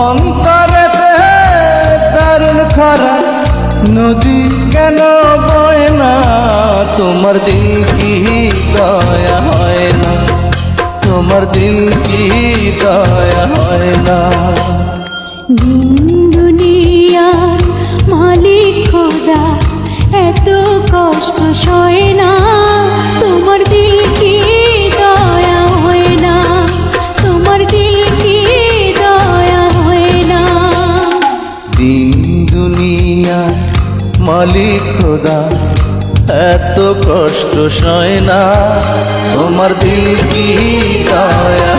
অন্তরেতে দারুণ খরা নদী কেন বয় না, তোমার দিল কি দয়া হয় না, তোমার দিল কি দয়া হয় না। দিন দুনিয়ার মালিক খোদা এত কষ্ট সয় না, তোমার দিল কি দয়া হয় না, তোমার দিল কি দয়া হয় না। দিন দুনিয়ার মালিক খোদা এত কষ্ট সয় না, তোমার দিল কি দয়া